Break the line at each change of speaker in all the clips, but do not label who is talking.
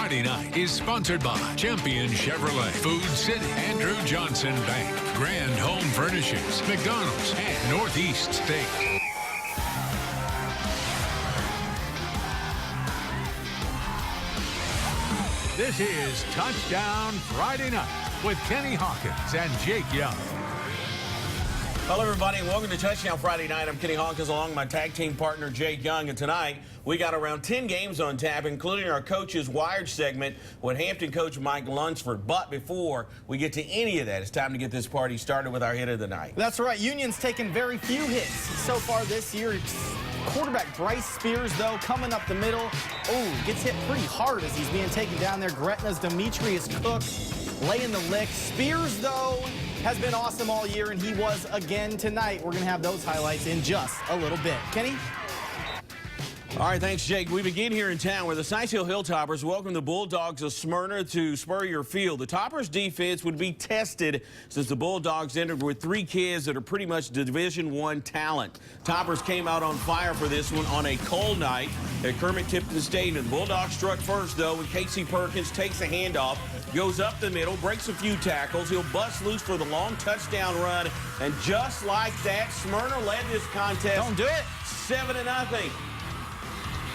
Friday Night is sponsored by Champion Chevrolet, Food City, Andrew Johnson Bank, Grand Home Furnishings, McDonald's, and Northeast State. This is Touchdown Friday Night with Kenny Hawkins and Jake Young.
Hello, everybody, and welcome to Touchdown Friday Night. I'm Kenny Hawkins along with my tag team partner, Jake Young. And tonight, we got around 10 games on tap, including our Coaches Wired segment with Hampton coach Mike Lunsford. But before we get to any of that, it's time to get this party started with our hit of the night.
That's right. Union's taken very few hits so far this year. Quarterback Bryce Spears, though, coming up the middle. Oh, gets hit pretty hard as he's being taken down there. Gretna's Demetrius Cook laying the lick. Spears, though, has been awesome all year, and he was again tonight. We're going to have those highlights in just a little bit. Kenny?
All right, thanks, Jake. We begin here in town where the Science Hill Hilltoppers welcome the Bulldogs of Smyrna to Spurrier Field. The Toppers' defense would be tested since the Bulldogs entered with 3 kids that are pretty much Division I talent. Toppers came out on fire for this one on a cold night at Kermit-Tipton Stadium. The Bulldogs struck first, though, when Casey Perkins takes a handoff, goes up the middle, breaks a few tackles. He'll bust loose for the long touchdown run, and just like that, Smyrna led this contest.
Don't do it.
7-0.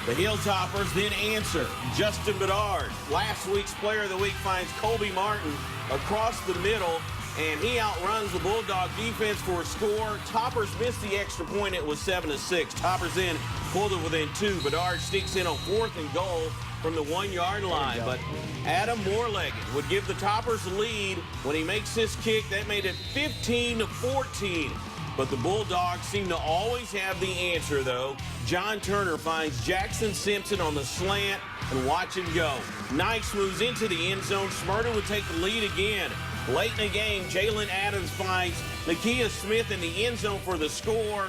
The Hilltoppers then answer. Justin Bedard, last week's Player of the Week, finds Colby Martin across the middle, and he outruns the Bulldog defense for a score. Toppers missed the extra point. It was 7-6. Toppers in, pulled it within 2. Bedard sneaks in on 4th and goal from the 1-yard line. But Adam Moorleggett would give the Toppers the lead when he makes this kick. That made it 15-14. But the Bulldogs seem to always have the answer, though. John Turner finds Jackson Simpson on the slant, and watch him go. Nice moves into the end zone. Smyrna would take the lead again. Late in the game, Jalen Adams finds Nakia Smith in the end zone for the score.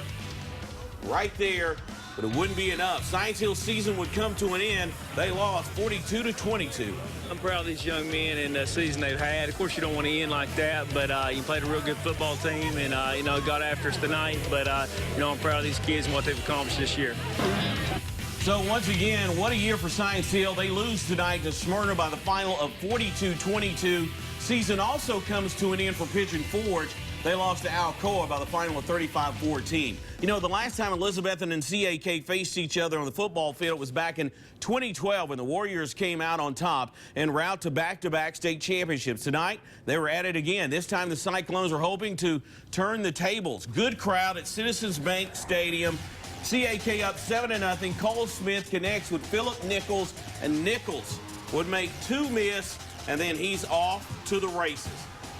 Right there, but it wouldn't be enough. Science Hill's season would come to an end. They lost 42-22.
I'm proud of these young men and the season they've had. Of course, you don't want to end like that, but you played a real good football team and, got after us tonight. But, I'm proud of these kids and what they've accomplished this year.
So, once again, what a year for Science Hill. They lose tonight to Smyrna by the final of 42-22. Season also comes to an end for Pigeon Forge. They lost to Alcoa by the final of 35-14. You know, the last time Elizabethton and CAK faced each other on the football field was back in 2012 when the Warriors came out on top en route to back-to-back state championships. Tonight, they were at it again. This time, the Cyclones are hoping to turn the tables. Good crowd at Citizens Bank Stadium. CAK up 7-0. Cole Smith connects with Philip Nichols, and Nichols would make 2 miss, and then he's off to the races.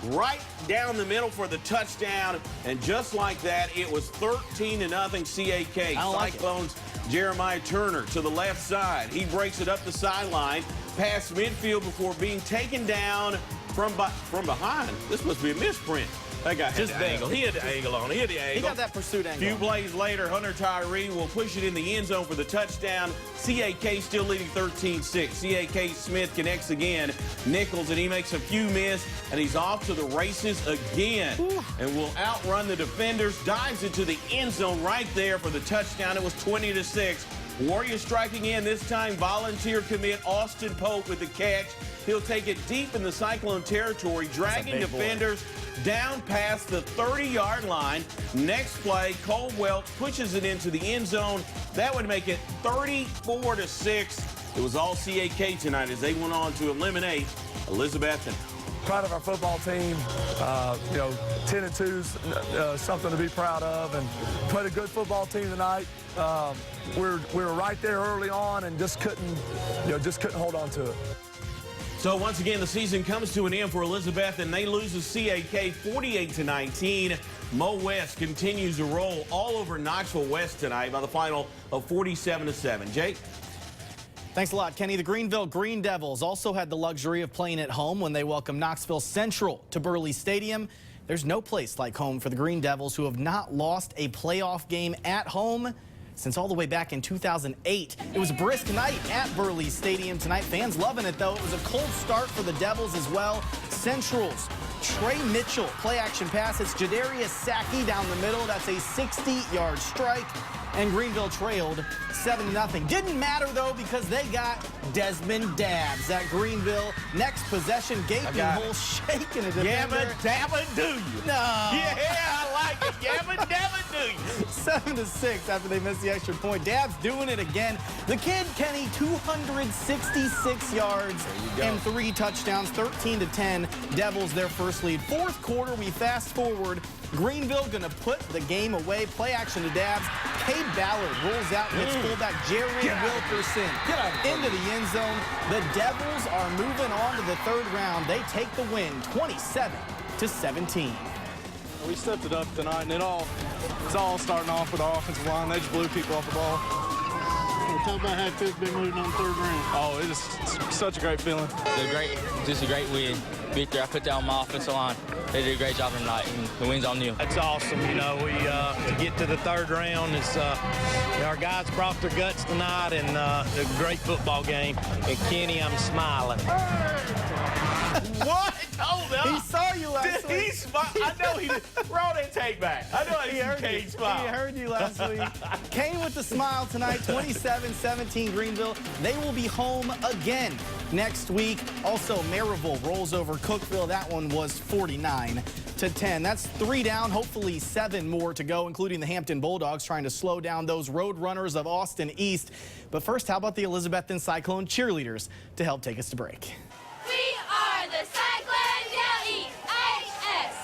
Right down the middle for the touchdown, and just like that, it was 13-0 CAK. Cyclones, Jeremiah Turner to the left side. He breaks it up the sideline, past midfield before being taken down from behind. This must be a misprint. That guy had the angle. He had the angle on. He had the angle.
He got that pursuit angle.
A few plays later, Hunter Tyree will push it in the end zone for the touchdown. CAK still leading 13-6. CAK Smith connects again. Nichols, and he makes a few miss, and he's off to the races again. And will outrun the defenders. Dives into the end zone right there for the touchdown. It was 20-6. Warriors striking in, this time volunteer commit Austin Pope with the catch. He'll take it deep in the Cyclone territory, dragging defenders down past the 30-yard line. Next play, Cole Welch pushes it into the end zone. That would make it 34-6. It was all CAK tonight as they went on to eliminate Elizabethton.
Proud of our football team. 10-2 is something to be proud of, and played a good football team tonight. We were right there early on and just couldn't hold on to it.
So once again, the season comes to an end for Elizabeth, and they lose to CAK 48-19. Mo West continues to roll all over Knoxville West tonight by the final of 47-7. Jake?
Thanks a lot, Kenny. The Greenville Green Devils also had the luxury of playing at home when they welcomed Knoxville Central to Burley Stadium. There's no place like home for the Green Devils, who have not lost a playoff game at home since all the way back in 2008. It was a brisk night at Burley Stadium tonight. Fans loving it, though. It was a cold start for the Devils as well. Central's Trey Mitchell, play action pass. It's Jadarius Sackey down the middle. That's a 60-yard strike. And Greenville trailed 7-0. Didn't matter, though, because they got Desmond Dabbs at Greenville. Next possession, gaping hole, shaking a defender.
Yabba dabba do you?
No.
Yeah, I like it. Yabba dabba do you?
7-6 after they missed the extra point. Dabbs doing it again. The kid, Kenny, 266 yards and 3 touchdowns, 13-10. Devils their first lead. Fourth quarter, we fast forward. Greenville gonna put the game away. Play action to Dabbs. Cade Ballard rolls out and hits fullback Jared Wilkerson into the end zone. The Devils are moving on to the third round. They take the win, 27-17.
We stepped it up tonight, and it's all starting off with the offensive line. They just blew people off the ball.
Tell about how it feels to be moving on the third round.
Oh, it's such a great feeling.
Just a great win. Victory. I put that on my offensive line. They did a great job tonight, and the win's on you.
That's awesome. You know, to get to the third round is our guys brought their guts tonight, and a great football game. And Kenny, I'm smiling.
What? Hold up.
He saw you last week.
He smiled. I know he did. Roll that take back. I know
He heard
Kane
you.
smile.
He heard you last week. Kane with the smile tonight, 27-17 Greenville. They will be home again next week. Also, Maryville rolls over Cookeville. That one was 49-10. That's 3 down, hopefully 7 more to go, including the Hampton Bulldogs trying to slow down those road runners of Austin East. But first, how about the Elizabethton Cyclone cheerleaders to help take us to break?
We are the Cyclone Del ETS.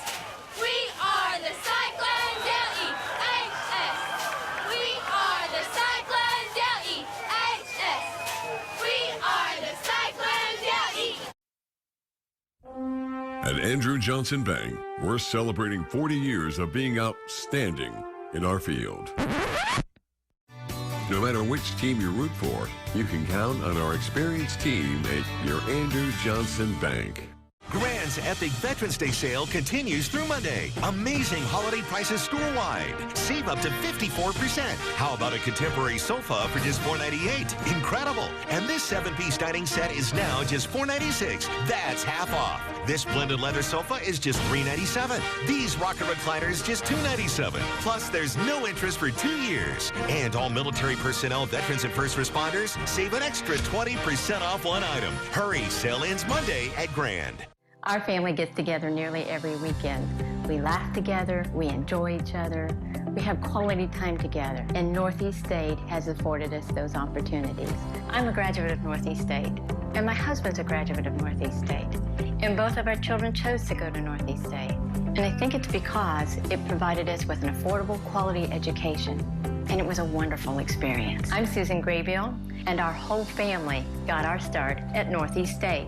We are the Cyclone Del ETS. We are the Cyclone Del ETS. We are the Cyclone Del
At Andrew Johnson Bank, we're celebrating 40 years of being outstanding in our field. No matter which team you root for, you can count on our experienced team at your Andrew Johnson Bank.
Grand's Epic Veterans Day sale continues through Monday. Amazing holiday prices store-wide. Save up to 54%. How about a contemporary sofa for just $498? Incredible. And this 7-piece dining set is now just $496. That's half off. This blended leather sofa is just $397. These rocker recliners just $297. Plus, there's no interest for 2 years. And all military personnel, veterans, and first responders save an extra 20% off one item. Hurry, sale ends Monday at Grand.
Our family gets together nearly every weekend. We laugh together, we enjoy each other, we have quality time together, and Northeast State has afforded us those opportunities. I'm a graduate of Northeast State, and my husband's a graduate of Northeast State, and both of our children chose to go to Northeast State. And I think it's because it provided us with an affordable, quality education, and it was a wonderful experience. I'm Susan Graybill, and our whole family got our start at Northeast State.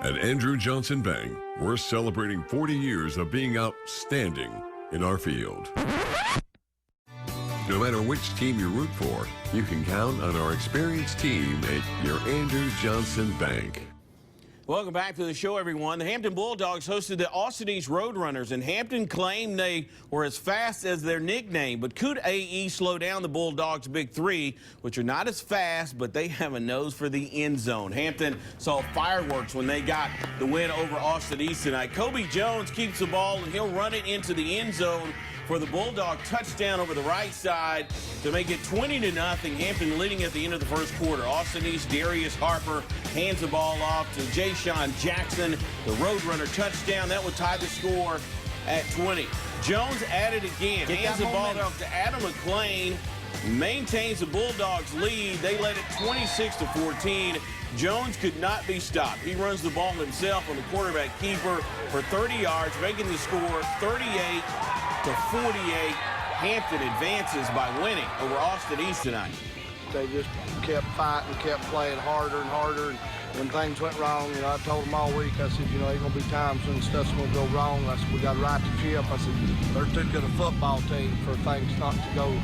At Andrew Johnson Bank, we're celebrating 40 years of being outstanding in our field. No matter which team you root for, you can count on our experienced team at your Andrew Johnson Bank.
Welcome back to the show, everyone. The Hampton Bulldogs hosted the Austin East Roadrunners, and Hampton claimed they were as fast as their nickname. But could AE slow down the Bulldogs' big three, which are not as fast, but they have a nose for the end zone? Hampton saw fireworks when they got the win over Austin East tonight. Kobe Jones keeps the ball, and he'll run it into the end zone for the Bulldog touchdown over the right side to make it 20-0. Hampton leading at the end of the first quarter. Austin East, Darius Harper hands the ball off to Ja'Shawn Jackson. The Roadrunner touchdown. That would tie the score at 20. Jones at it again. Hands the ball off to Adam McClain. Maintains the Bulldogs lead. They led it 26-14. Jones could not be stopped. He runs the ball himself on the quarterback keeper for 30 yards, making the score 38-48. Hampton advances by winning over Austin East tonight.
They just kept fighting, kept playing harder and harder. And when things went wrong, I told them all week, I said, there's going to be times when stuff's going to go wrong. I said, we got to right the ship. I said, they're too good a football team for things not to go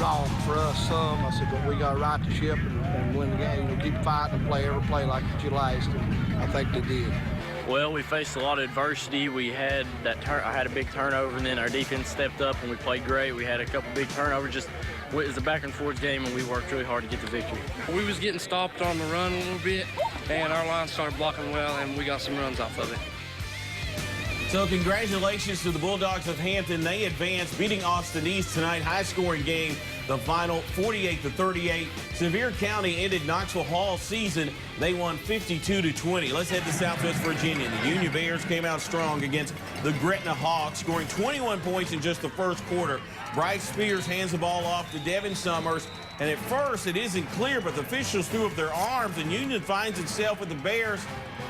wrong for us some. I said, but we got to right the ship and win the game. Keep fighting and play every play like it you last. And I think they did.
Well, we faced a lot of adversity. We had I had a big turnover, and then our defense stepped up, and we played great. We had a couple big turnovers. It was a back-and-forth game, and we worked really hard to get the victory.
We was getting stopped on the run a little bit, and our line started blocking well, and we got some runs off of it.
So congratulations to the Bulldogs of Hampton. They advanced, beating Austin East tonight. High-scoring game, the final 48-38. Sevier County ended Knoxville Hall's season. They won 52-20. Let's head to Southwest Virginia. The Union Bears came out strong against the Gretna Hawks, scoring 21 points in just the first quarter. Bryce Spears hands the ball off to Devin Summers. And at first, it isn't clear, but the officials threw up their arms, and Union finds itself with the Bears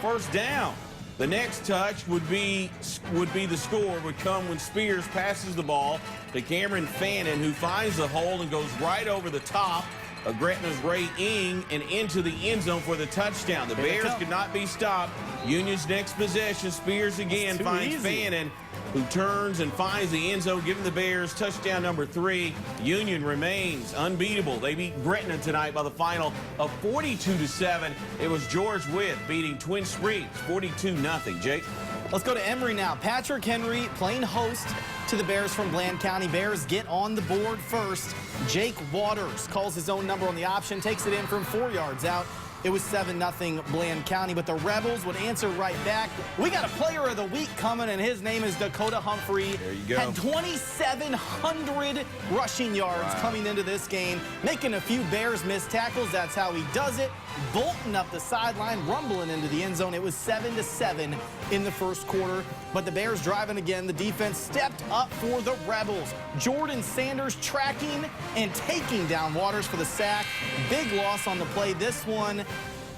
first down. The next touch would be the score would come when Spears passes the ball to Cameron Fannin, who finds the hole and goes right over the top of Gretna's Ray Ing and into the end zone for the touchdown. The Bears could not be stopped. Union's next possession, Spears again finds Fannin, who turns and finds the end zone, giving the Bears touchdown number 3. Union remains unbeatable. They beat Gretna tonight by the final of 42-7. It was George Witt beating Twin Springs 42-0. Jake?
Let's go to Emory now. Patrick Henry playing host to the Bears from Bland County. Bears get on the board first. Jake Waters calls his own number on the option, takes it in from 4 yards out. It was 7-0 Bland County, but the Rebels would answer right back. We got a player of the week coming, and his name is Dakota Humphrey.
There you go.
Had 2,700 rushing yards coming into this game, making a few Bears miss tackles. That's how he does it. Bolting up the sideline, rumbling into the end zone. It was 7-7 in the first quarter, but the Bears driving again. The defense stepped up for the Rebels. Jordan Sanders tracking and taking down Waters for the sack. Big loss on the play. This one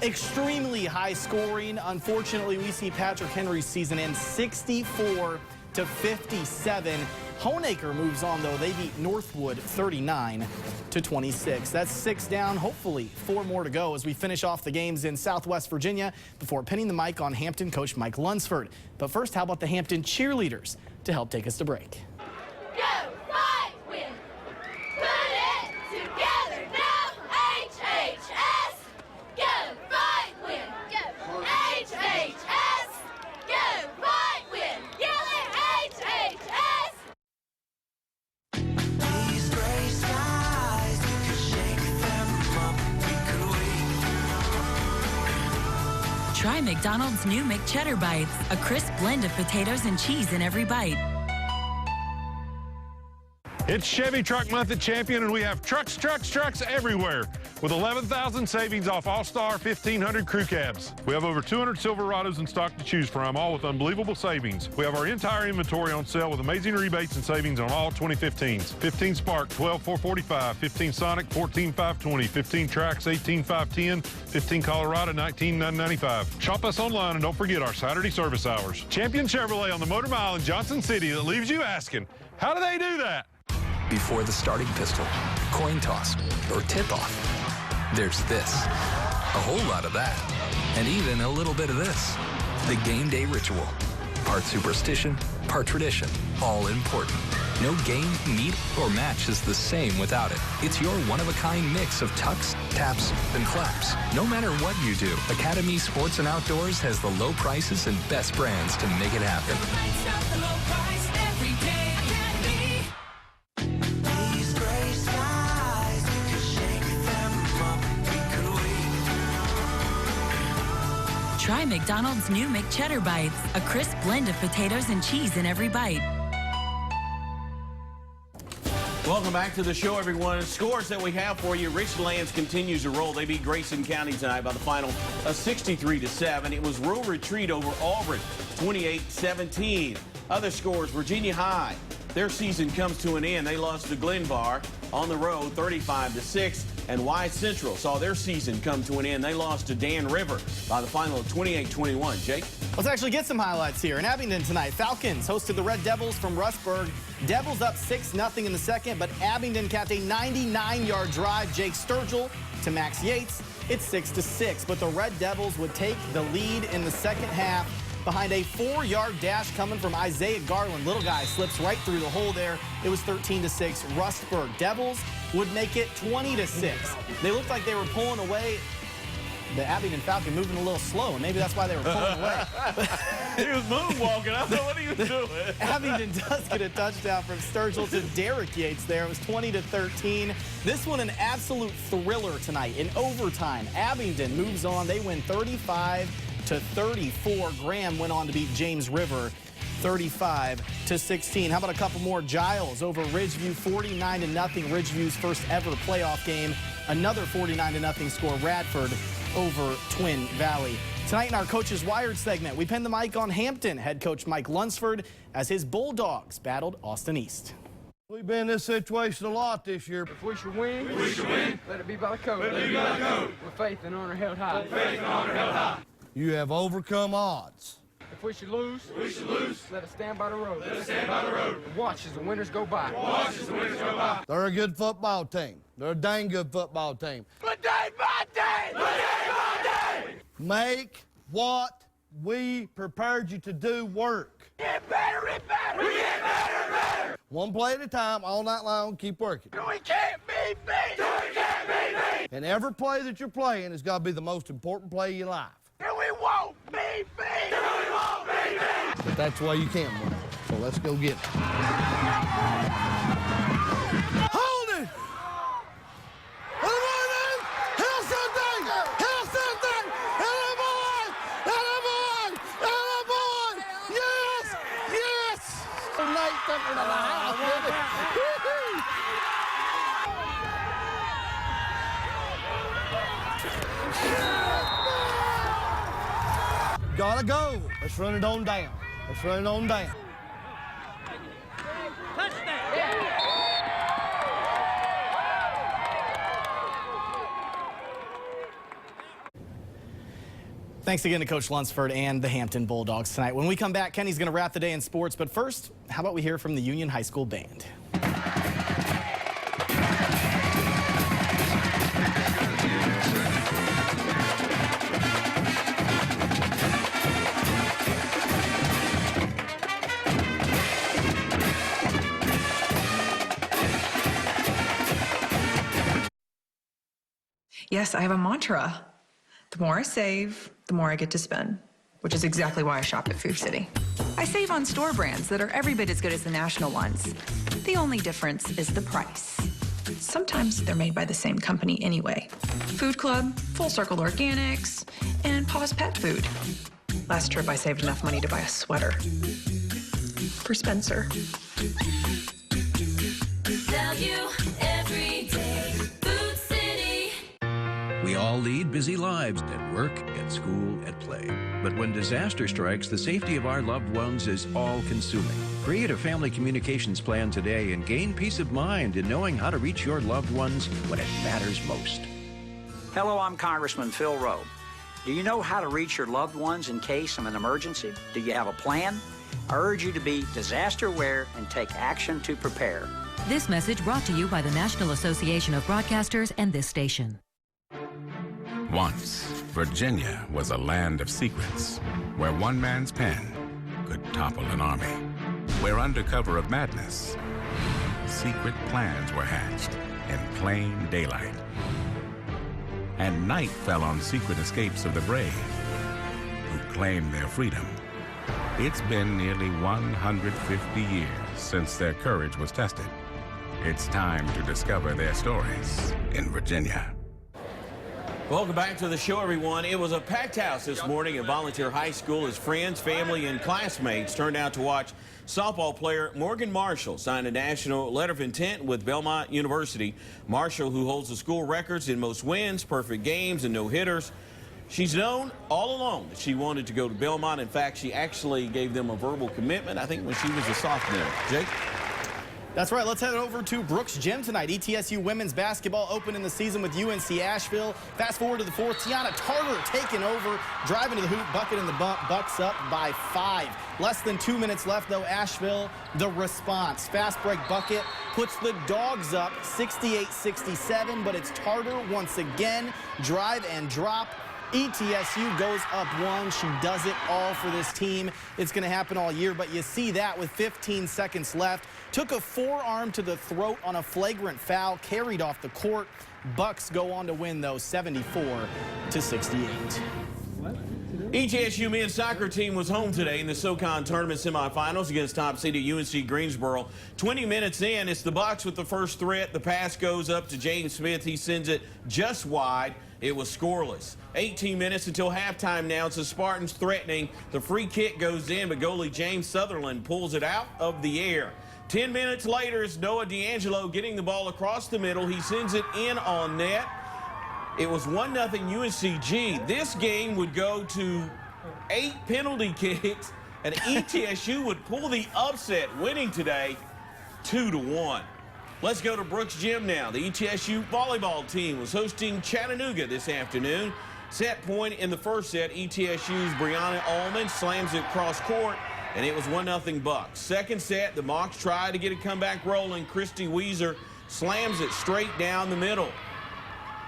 extremely high scoring. Unfortunately, we see Patrick Henry's season end 64-57. Honaker moves on, though. They beat Northwood 39-26. That's 6 down, hopefully 4 more to go as we finish off the games in Southwest Virginia before pinning the mic on Hampton coach Mike Lunsford. But first, how about the Hampton cheerleaders to help take us to break?
Go, fight, win. Put it together now, HHS. Go, fight, win. Go, HHS. Go, fight, win. Yell it, HHS.
These gray skies, we could shake them up, we could wait.
Try McDonald's new McCheddar Bites, a crisp blend of potatoes and cheese in every bite.
It's Chevy Truck Month at Champion, and we have trucks everywhere with 11,000 savings off All-Star 1,500 crew cabs. We have over 200 Silverados in stock to choose from, all with unbelievable savings. We have our entire inventory on sale with amazing rebates and savings on all 2015s. 15 Spark, $12,445. 15 Sonic, $14,520. 15 Trax, $18,510. 15 Colorado, $19,995. Shop us online, and don't forget our Saturday service hours. Champion Chevrolet on the Motor Mile in Johnson City that leaves you asking, how do they do that?
Before the starting pistol, coin toss, or tip-off, there's this, a whole lot of that, and even a little bit of this. The game day ritual. Part superstition, part tradition, all important. No game, meet, or match is the same without it. It's your one-of-a-kind mix of tucks, taps, and claps. No matter what you do, Academy Sports and Outdoors has the low prices and best brands to make it happen.
Try McDonald's new McCheddar Bites, a crisp blend of potatoes and cheese in every bite.
Welcome back to the show, everyone. Scores that we have for you. Richlands continues to roll. They beat Grayson County tonight by the final of 63-7. It was Rural Retreat over Auburn, 28-17. Other scores, Virginia High. Their season comes to an end. They lost to Glenvar on the road, 35-6. And Y Central saw their season come to an end. They lost to Dan River by the final of 28-21. Jake?
Let's actually get some highlights here. In Abingdon tonight, Falcons hosted the Red Devils from Rustburg. Devils up 6-0 in the second, but Abingdon capped a 99-yard drive. Jake Sturgill to Max Yates. It's 6-6, but the Red Devils would take the lead in the second half behind a 4-yard dash coming from Isaiah Garland. Little guy slips right through the hole there. It was 13-6. Rustburg Devils would make it 20-6. They looked like they were pulling away. the Abington Falcon moving a little slow, and maybe that's why they were pulling away.
He was moonwalking. I thought, what are you doing?
Abington does get a touchdown from Sturgill to Derek Yates there. It was 20-13. This one an absolute thriller tonight. In overtime, Abington moves on. They win 35-34. Graham went on to beat James River 35-16. How about a couple more? Giles over Ridgeview, 49-0. Ridgeview's first ever playoff game. Another 49-0 score. Radford over Twin Valley. Tonight in our Coaches Wired segment, we pinned the mic on Hampton head coach Mike Lunsford as his Bulldogs battled Austin East.
We've been in this situation a lot this year.
If we should win, let it be by the code.
Let it be by the code.
With faith and honor held high.
With faith and honor held high. You have overcome odds.
If we should lose, let us stand by the road.
Let us stand by the road.
And watch as the winners go by.
Watch as the winners go by. They're a good football team. They're a dang good football team.
But day by day! But day by day!
Make what we prepared you to do work.
Get better and better! We get better and better!
One play at a time, all night long, keep working.
We can't be beat! We can't be beat!
And every play that you're playing has got to be the most important play of your life.
And we won't be beat! And we won't be beat!
But that's the way you can win. So let's go get it. Hold it! Gotta go. Let's run it on down. Let's run it on down.
Thanks again to Coach Lunsford and the Hampton Bulldogs tonight. When we come back, Kenny's going to wrap the day in sports. But first, how about we hear from the Union High School Band?
Yes, I have a mantra. The more I save, the more I get to spend, which is exactly why I shop at Food City. I save on store brands that are every bit as good as the national ones. The only difference is the price. Sometimes they're made by the same company anyway. Food Club, Full Circle Organics, and Paws Pet Food. Last trip, I saved enough money to buy a sweater for Spencer.
Love you every day. Food City.
We all lead busy lives at work, at school, at play. But when disaster strikes, the safety of our loved ones is all-consuming. Create a family communications plan today and gain peace of mind in knowing how to reach your loved ones when it matters most.
Hello, I'm Congressman Phil Rowe. Do you know how to reach your loved ones in case of an emergency? Do you have a plan? I urge you to be disaster aware and take action to prepare.
This message brought to you by the National Association of Broadcasters and this station.
Once, Virginia was a land of secrets, where one man's pen could topple an army, where under cover of madness, secret plans were hatched in plain daylight. And night fell on secret escapes of the brave, who claimed their freedom. It's been nearly 150 years since their courage was tested. It's time to discover their stories in Virginia.
Welcome back to the show, everyone. It was a packed house this morning at Volunteer High School as friends, family, and classmates turned out to watch softball player Morgan Marshall sign a national letter of intent with Belmont University. Marshall, who holds the school records in most wins, perfect games, and no-hitters. She's known all along that she wanted to go to Belmont. In fact, she actually gave them a verbal commitment, I think, when she was a sophomore. Jake?
That's right. Let's head over to Brooks Gym tonight. ETSU women's basketball opening the season with UNC Asheville. Fast forward to the fourth. Tiana Tarter taking over, driving to the hoop, bucket in the bump. Bucks up by 5. Less than 2 minutes left, though. Asheville, the response. Fast break bucket puts the Dogs up 68-67, but it's Tarter once again. Drive and drop ETSU goes up 1. She does it all for this team. It's going to happen all year, but you see that with 15 seconds left. Took a forearm to the throat on a flagrant foul, carried off the court. Bucks go on to win, though, 74-68.
ETSU men's soccer team was home today in the SoCon tournament semifinals against top-seeded UNC Greensboro. 20 minutes in, it's the Bucks with the first threat. The pass goes up to James Smith. He sends it just wide. It was scoreless. 18 minutes until halftime now. It's the Spartans threatening. The free kick goes in, but goalie James Sutherland pulls it out of the air. 10 minutes later, it's Noah D'Angelo getting the ball across the middle. He sends it in on net. It was 1-0 UNCG. This game would go to 8 penalty kicks, and ETSU would pull the upset, winning today 2-1. Let's go to Brooks Gym now. The ETSU volleyball team was hosting Chattanooga this afternoon. Set point in the first set, ETSU's Brianna Allman slams it cross court, and it was 1-0 Bucks. Second set, the Mocs tried to get a comeback rolling. Christy Weezer slams it straight down the middle.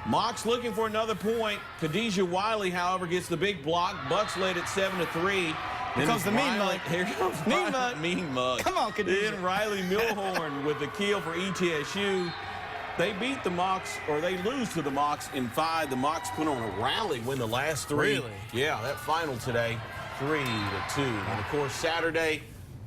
Mocs looking for another point. Khadijah Wiley, however, gets the big block. Bucks led it 7-3.
Here comes the mean mug.
Here comes mean mug.
Come on, Khadijah.
Then Riley Milhorn with the kill for ETSU. They beat the Mocs, or they lose to the Mocs in 5. The Mocs put on a rally, win the last 3.
Really?
Yeah, that final today, 3-2. And of course, Saturday,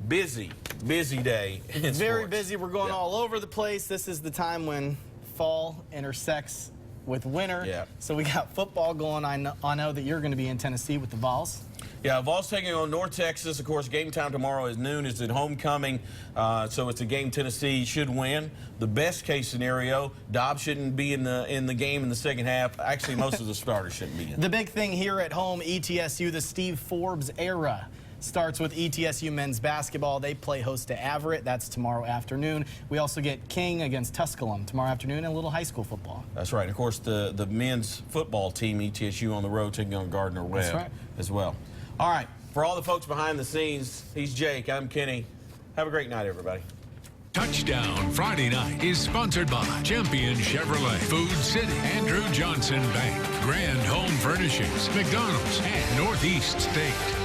busy day.
It's very busy. We're going all over the place. This is the time when fall intersects with winter.
Yeah.
So we got football going. I know that you're going to be in Tennessee with the Vols.
Yeah, Vols taking on North Texas. Of course, game time tomorrow is noon. It's at homecoming, so it's a game Tennessee should win. The best case scenario, Dobbs shouldn't be in the game in the second half. Actually, most of the starters shouldn't be in.
The big thing here at home, ETSU, the Steve Forbes era. Starts with ETSU men's basketball. They play host to Everett. That's tomorrow afternoon. We also get King against Tusculum tomorrow afternoon, and a little high school football.
That's right. And of course, the men's football team, ETSU, on the road taking on Gardner Webb as well. All right. For all the folks behind the scenes, he's Jake. I'm Kenny. Have a great night, everybody.
Touchdown Friday night is sponsored by Champion Chevrolet, Food City, Andrew Johnson Bank, Grand Home Furnishings, McDonald's, and Northeast State.